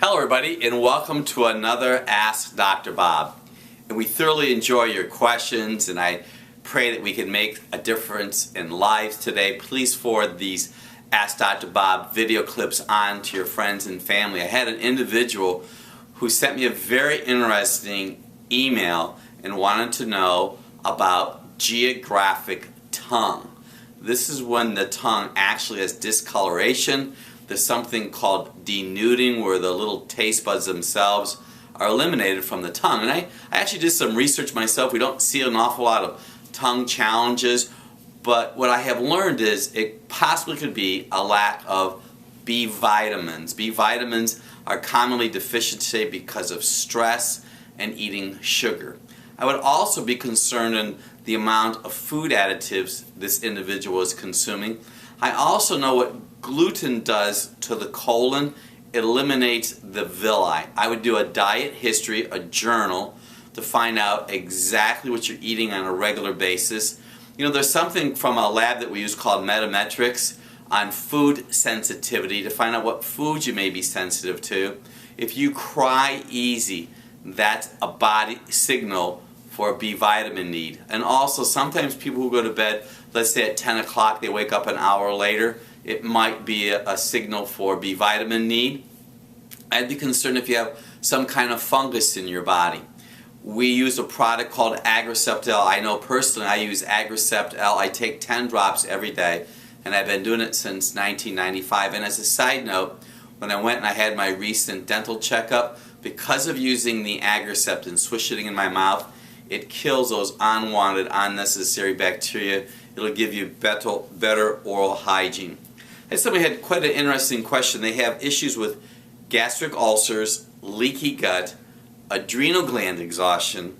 Hello everybody, and welcome to another Ask Dr. Bob. And we thoroughly enjoy your questions, and I pray that we can make a difference in lives today. Please forward these Ask Dr. Bob video clips on to your friends and family. I had an individual who sent me a very interesting email and wanted to know about geographic tongue. This is when the tongue actually has discoloration. There's something called denuding, where the little taste buds themselves are eliminated from the tongue. And I actually did some research myself. We don't see an awful lot of tongue challenges, but what I have learned is it possibly could be a lack of B vitamins. B vitamins are commonly deficient today because of stress and eating sugar. I would also be concerned in the amount of food additives this individual is consuming. I also know what gluten does to the colon. It eliminates the villi. I would do a diet history, a journal, to find out exactly what you're eating on a regular basis. You know, there's something from a lab that we use called Metametrics on food sensitivity to find out what foods you may be sensitive to. If you cry easy, that's a body signal for a B vitamin need. And also, sometimes people who go to bed, let's say at 10 o'clock, they wake up an hour later, it might be a signal for B vitamin need. I'd be concerned if you have some kind of fungus in your body. We use a product called Agrecept L. I know personally I use Agrecept L. I take 10 drops every day, and I've been doing it since 1995. And as a side note, when I went and I had my recent dental checkup, because of using the Agrecept and swishing it in my mouth, it kills those unwanted, unnecessary bacteria. It'll give you better oral hygiene. And somebody had quite an interesting question. They have issues with gastric ulcers, leaky gut, adrenal gland exhaustion.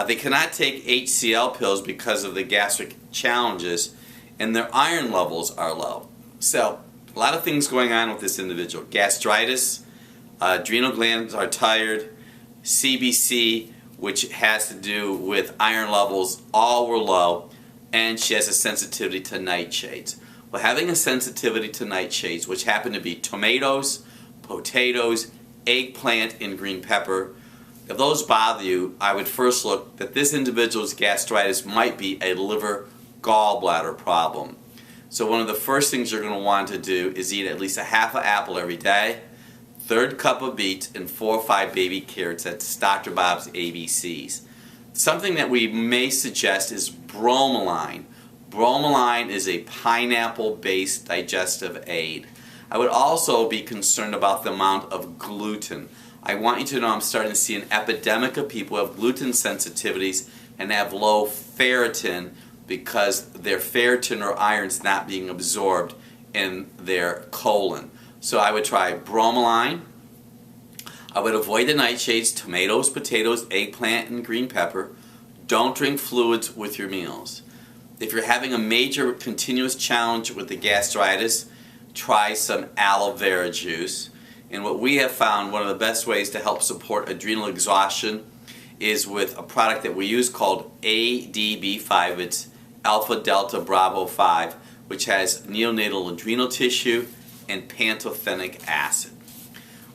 They cannot take HCl pills because of the gastric challenges, and their iron levels are low. So, a lot of things going on with this individual. Gastritis, adrenal glands are tired, CBC, which has to do with iron levels, all were low, and she has a sensitivity to nightshades. Well, having a sensitivity to nightshades, which happen to be tomatoes, potatoes, eggplant, and green pepper, if those bother you, I would first look that this individual's gastritis might be a liver gallbladder problem. So one of the first things you're going to want to do is eat at least a half an apple every day, third cup of beets, and 4 or 5 baby carrots. That's Dr. Bob's ABCs. Something that we may suggest is bromelain. Bromelain is a pineapple-based digestive aid. I would also be concerned about the amount of gluten. I want you to know I'm starting to see an epidemic of people who have gluten sensitivities and have low ferritin because their ferritin or iron is not being absorbed in their colon. So I would try bromelain. I would avoid the nightshades, tomatoes, potatoes, eggplant, and green pepper. Don't drink fluids with your meals. If you're having a major continuous challenge with the gastritis, try some aloe vera juice. And what we have found, one of the best ways to help support adrenal exhaustion is with a product that we use called ADB5. It's Alpha Delta Bravo 5, which has neonatal adrenal tissue and pantothenic acid.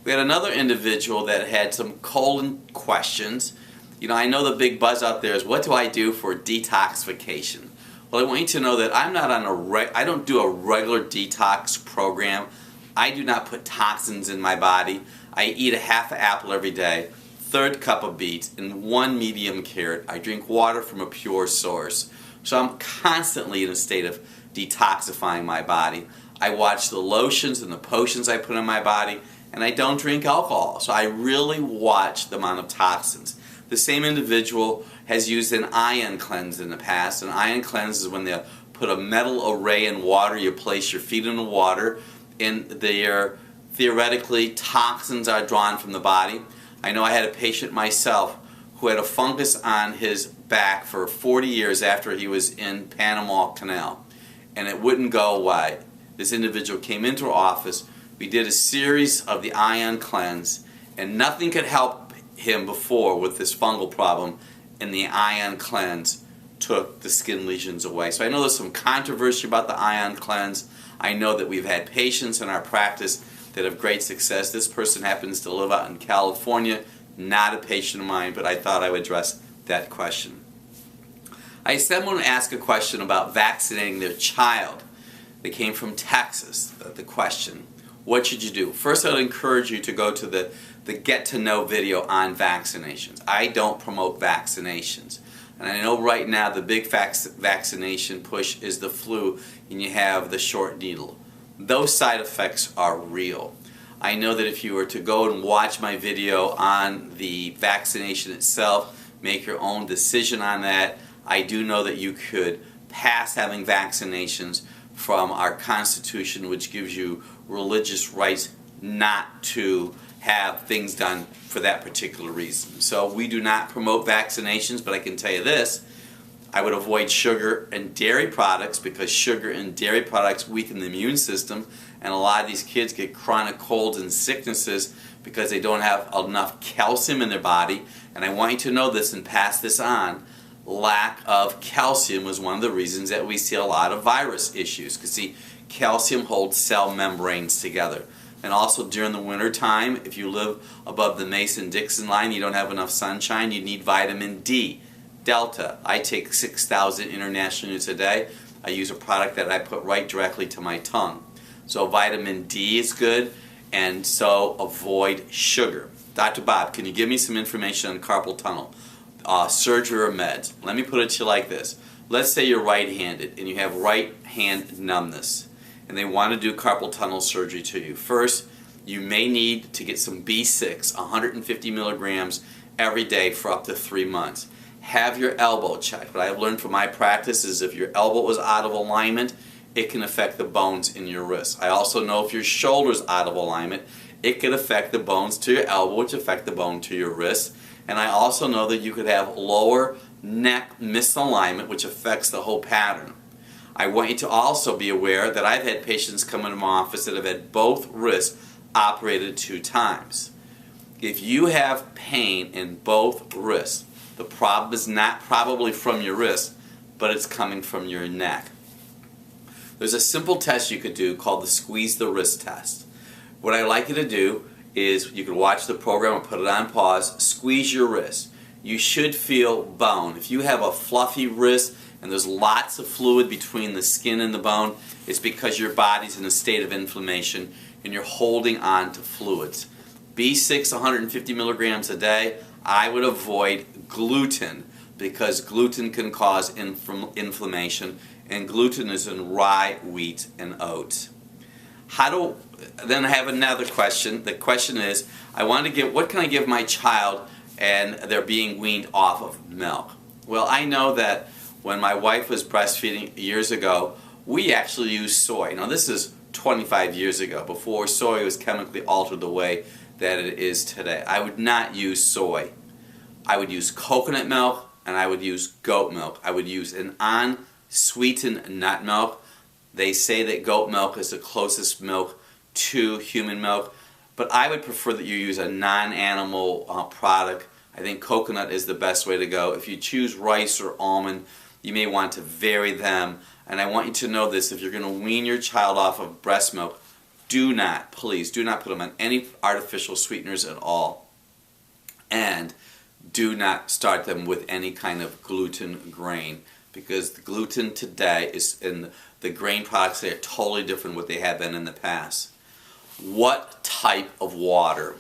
We had another individual that had some colon questions. You know, I know the big buzz out there is, what do I do for detoxification? Well, I want you to know that I'm not on I don't do a regular detox program. I do not put toxins in my body. I eat a half an apple every day, third cup of beets, and 1 medium carrot. I drink water from a pure source. So I'm constantly in a state of detoxifying my body. I watch the lotions and the potions I put on my body, and I don't drink alcohol. So I really watch the amount of toxins. The same individual has used an ion cleanse in the past. An ion cleanse is when they put a metal array in water, you place your feet in the water, and theoretically toxins are drawn from the body. I know I had a patient myself who had a fungus on his back for 40 years after he was in Panama Canal, and it wouldn't go away. This individual came into our office. We did a series of the ion cleanse, and nothing could help him before with this fungal problem, and the ion cleanse took the skin lesions away. So I know there's some controversy about the ion cleanse. I know that we've had patients in our practice that have great success. This person happens to live out in California, not a patient of mine, but I thought I would address that question. I had someone ask a question about vaccinating their child. They came from Texas, the question. What should you do? First, I would encourage you to go to the Get to Know video on vaccinations. I don't promote vaccinations. And I know right now the big vaccination push is the flu, and you have the short needle. Those side effects are real. I know that if you were to go and watch my video on the vaccination itself, make your own decision on that, I do know that you could pass having vaccinations from our Constitution, which gives you religious rights not to have things done for that particular reason. So we do not promote vaccinations, but I can tell you this, I would avoid sugar and dairy products because sugar and dairy products weaken the immune system, and a lot of these kids get chronic colds and sicknesses because they don't have enough calcium in their body. And I want you to know this and pass this on. Lack of calcium is one of the reasons that we see a lot of virus issues. Because see, calcium holds cell membranes together. And also during the winter time, if you live above the Mason-Dixon line, you don't have enough sunshine, you need vitamin D. Delta. I take 6,000 international units a day. I use a product that I put right directly to my tongue. So vitamin D is good, and so avoid sugar. Dr. Bob, can you give me some information on carpal tunnel? Surgery or meds? Let me put it to you like this. Let's say you're right-handed and you have right hand numbness, and they want to do carpal tunnel surgery to you. First, you may need to get some B6, 150 milligrams every day for up to 3 months. Have your elbow checked. What I've learned from my practice is if your elbow is out of alignment, it can affect the bones in your wrist. I also know if your shoulder's out of alignment, it can affect the bones to your elbow, which affect the bone to your wrist. And I also know that you could have lower neck misalignment, which affects the whole pattern. I want you to also be aware that I've had patients come into my office that have had both wrists operated 2 times. If you have pain in both wrists, the problem is not probably from your wrist, but it's coming from your neck. There's a simple test you could do called the squeeze the wrist test. What I'd like you to do is you can watch the program or put it on pause, squeeze your wrist. You should feel bone. If you have a fluffy wrist and there's lots of fluid between the skin and the bone, it's because your body's in a state of inflammation and you're holding on to fluids. B6, 150 milligrams a day. I would avoid gluten because gluten can cause inflammation, and gluten is in rye, wheat, and oats. Then I have another question. The question is, what can I give my child and they're being weaned off of milk? Well, I know that when my wife was breastfeeding years ago, we actually used soy. Now this is 25 years ago, before soy was chemically altered the way that it is today. I would not use soy. I would use coconut milk and I would use goat milk. I would use an unsweetened nut milk. They say that goat milk is the closest milk to human milk, but I would prefer that you use a non-animal product. I think coconut is the best way to go. If you choose rice or almond, you may want to vary them. And I want you to know this, if you're going to wean your child off of breast milk, please do not put them on any artificial sweeteners at all. And do not start them with any kind of gluten grain, because the gluten today is in the grain products. They are totally different what they have been in the past. What type of water?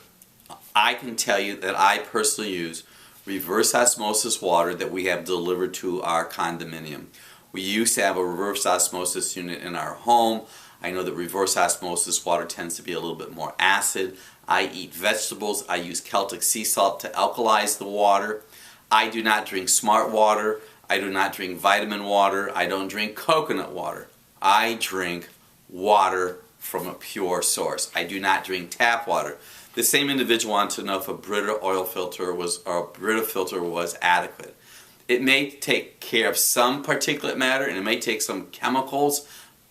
I can tell you that I personally use reverse osmosis water that we have delivered to our condominium. We used to have a reverse osmosis unit in our home. I know that reverse osmosis water tends to be a little bit more acid. I eat vegetables. I use Celtic sea salt to alkalize the water. I do not drink smart water. I do not drink vitamin water. I don't drink coconut water. I drink water from a pure source. I do not drink tap water. The same individual wanted to know if a Brita oil filter or a Brita filter was adequate. It may take care of some particulate matter and it may take some chemicals,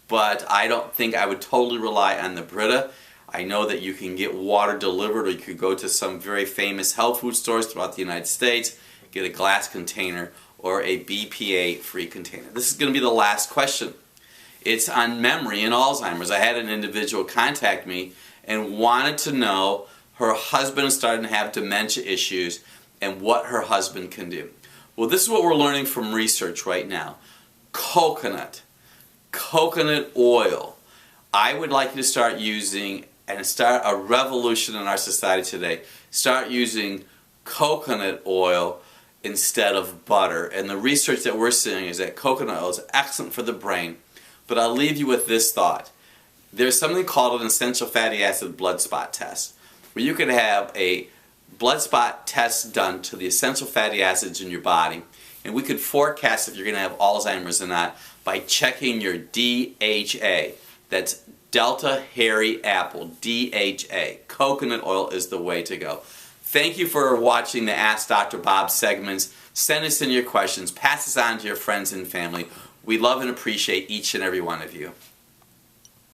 but I don't think I would totally rely on the Brita. I know that you can get water delivered, or you could go to some very famous health food stores throughout the United States, get a glass container or a BPA-free container. This is going to be the last question. It's on memory and Alzheimer's. I had an individual contact me and wanted to know her husband is starting to have dementia issues and what her husband can do. Well, this is what we're learning from research right now. Coconut oil. I would like you to start using, and start a revolution in our society today. Start using coconut oil instead of butter. And the research that we're seeing is that coconut oil is excellent for the brain. But I'll leave you with this thought. There's something called an essential fatty acid blood spot test, where you can have a blood spot test done to the essential fatty acids in your body, and we could forecast if you're going to have Alzheimer's or not by checking your DHA. That's Delta Hairy Apple, DHA. Coconut oil is the way to go. Thank you for watching the Ask Dr. Bob segments. Send us in your questions. Pass this on to your friends and family. We love and appreciate each and every one of you.